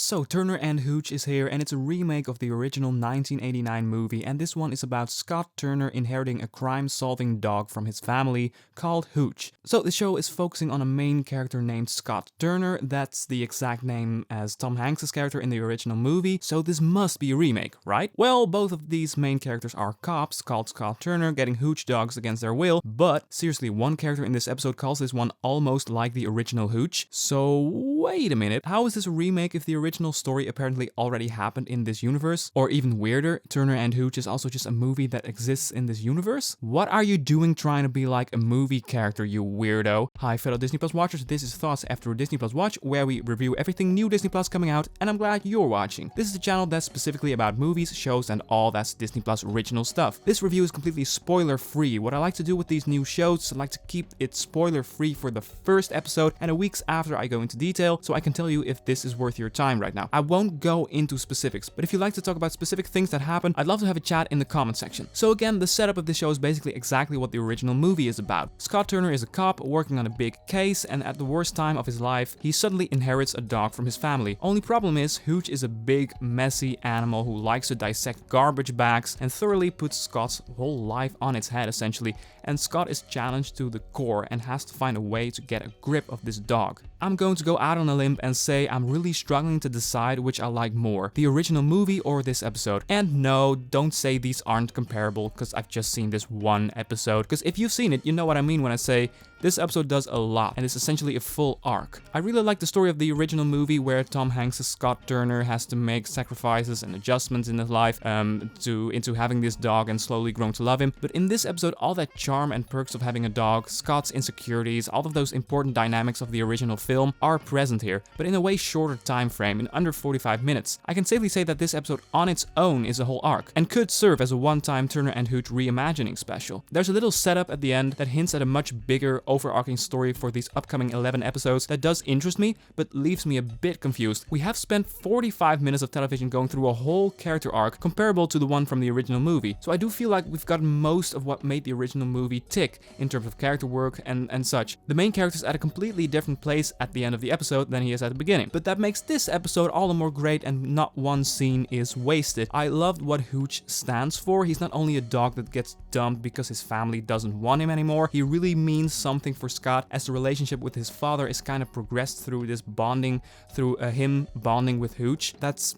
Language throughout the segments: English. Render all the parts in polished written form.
So Turner and Hooch is here, and it's a remake of the original 1989 movie, and this one is about Scott Turner inheriting a crime-solving dog from his family called Hooch. So the show is focusing on a main character named Scott Turner. That's the exact name as Tom Hanks' character in the original movie, so this must be a remake, right? Well, both of these main characters are cops called Scott Turner getting Hooch dogs against their will, but seriously, one character in this episode calls this one almost like the original Hooch. So wait a minute, how is this a remake if the original story apparently already happened in this universe? Or even weirder, Turner and Hooch is also just a movie that exists in this universe? What are you doing trying to be like a movie character, you weirdo? Hi fellow Disney Plus watchers, this is Thoughts After a Disney Plus Watch, where we review everything new Disney Plus coming out, and I'm glad you're watching. This is a channel that's specifically about movies, shows, and all that's Disney Plus original stuff. This review is completely spoiler free. What I like to do with these new shows, I like to keep it spoiler free for the first episode and a weeks after I go into detail, so I can tell you if this is worth your time right now. I won't go into specifics, but if you like to talk about specific things that happen, I'd love to have a chat in the comment section. So again, the setup of this show is basically exactly what the original movie is about. Scott Turner is a cop working on a big case, and at the worst time of his life, he suddenly inherits a dog from his family. Only problem is, Hooch is a big, messy animal who likes to dissect garbage bags and thoroughly puts Scott's whole life on its head essentially, and Scott is challenged to the core and has to find a way to get a grip of this dog. I'm going to go out on a limb and say I'm really struggling to decide which I like more, the original movie or this episode. And no, don't say these aren't comparable because I've just seen this one episode, because if you've seen it, you know what I mean when I say this episode does a lot and it's essentially a full arc. I really like the story of the original movie where Tom Hanks' Scott Turner has to make sacrifices and adjustments in his life into having this dog and slowly growing to love him. But in this episode, all that charm and perks of having a dog, Scott's insecurities, all of those important dynamics of the original film are present here, but in a way shorter time frame, in under 45 minutes. I can safely say that this episode on its own is a whole arc and could serve as a one-time Turner and Hooch reimagining special. There's a little setup at the end that hints at a much bigger overarching story for these upcoming 11 episodes that does interest me, but leaves me a bit confused. We have spent 45 minutes of television going through a whole character arc comparable to the one from the original movie, so I do feel like we've gotten most of what made the original movie tick in terms of character work and such. The main character's at a completely different place at the end of the episode than he is at the beginning, but that makes this episode all the more great and not one scene is wasted. I loved what Hooch stands for. He's not only a dog that gets dumped because his family doesn't want him anymore, he really means something for Scott, as the relationship with his father is kind of progressed through this bonding, through him bonding with Hooch.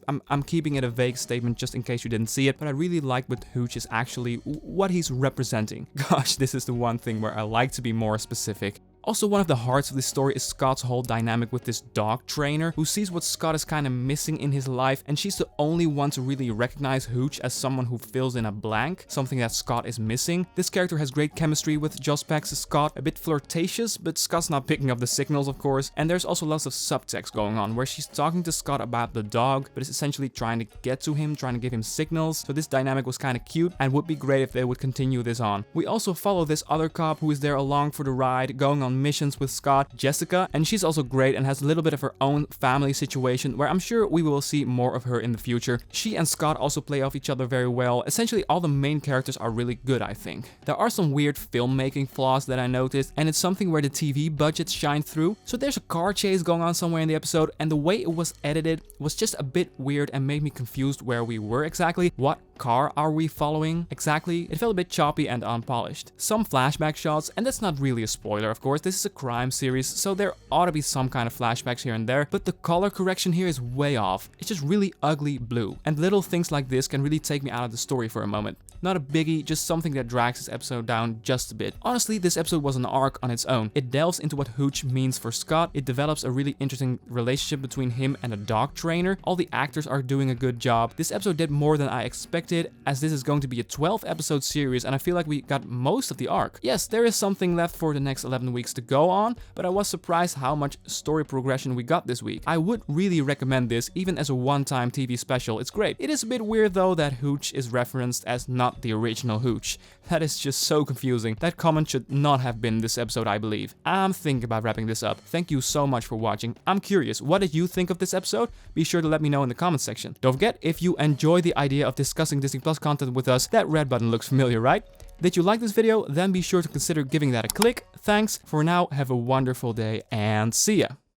I'm keeping it a vague statement just in case you didn't see it, but I really like what Hooch is actually, what he's representing. Gosh, this is the one thing where I like to be more specific. Also, one of the hearts of this story is Scott's whole dynamic with this dog trainer, who sees what Scott is kind of missing in his life, and she's the only one to really recognize Hooch as someone who fills in a blank, something that Scott is missing. This character has great chemistry with Joss Peck's Scott, a bit flirtatious, but Scott's not picking up the signals, of course, and there's also lots of subtext going on, where she's talking to Scott about the dog, but is essentially trying to get to him, trying to give him signals, so this dynamic was kind of cute, and would be great if they would continue this on. We also follow this other cop who is there along for the ride, going on missions with Scott, Jessica, and she's also great and has a little bit of her own family situation where I'm sure we will see more of her in the future. She and Scott also play off each other very well. Essentially, all the main characters are really good, I think. There are some weird filmmaking flaws that I noticed, and it's something where the TV budgets shine through. So there's a car chase going on somewhere in the episode, and the way it was edited was just a bit weird and made me confused where we were exactly. What car are we following exactly? It felt a bit choppy and unpolished. Some flashback shots, and that's not really a spoiler, of course. This is a crime series, so there ought to be some kind of flashbacks here and there, but the color correction here is way off. It's just really ugly blue, and little things like this can really take me out of the story for a moment. Not a biggie, just something that drags this episode down just a bit. Honestly, this episode was an arc on its own. It delves into what Hooch means for Scott, it develops a really interesting relationship between him and a dog trainer, all the actors are doing a good job. This episode did more than I expected, as this is going to be a 12 episode series, and I feel like we got most of the arc. Yes, there is something left for the next 11 weeks to go on, but I was surprised how much story progression we got this week. I would really recommend this, even as a one-time TV special. It's great. It is a bit weird though that Hooch is referenced as not the original Hooch. That is just so confusing. That comment should not have been this episode, I believe. I'm thinking about wrapping this up. Thank you so much for watching. I'm curious, what did you think of this episode? Be sure to let me know in the comment section. Don't forget, if you enjoy the idea of discussing Disney Plus content with us, that red button looks familiar, right? Did you like this video? Then be sure to consider giving that a click. Thanks. For now, have a wonderful day and see ya.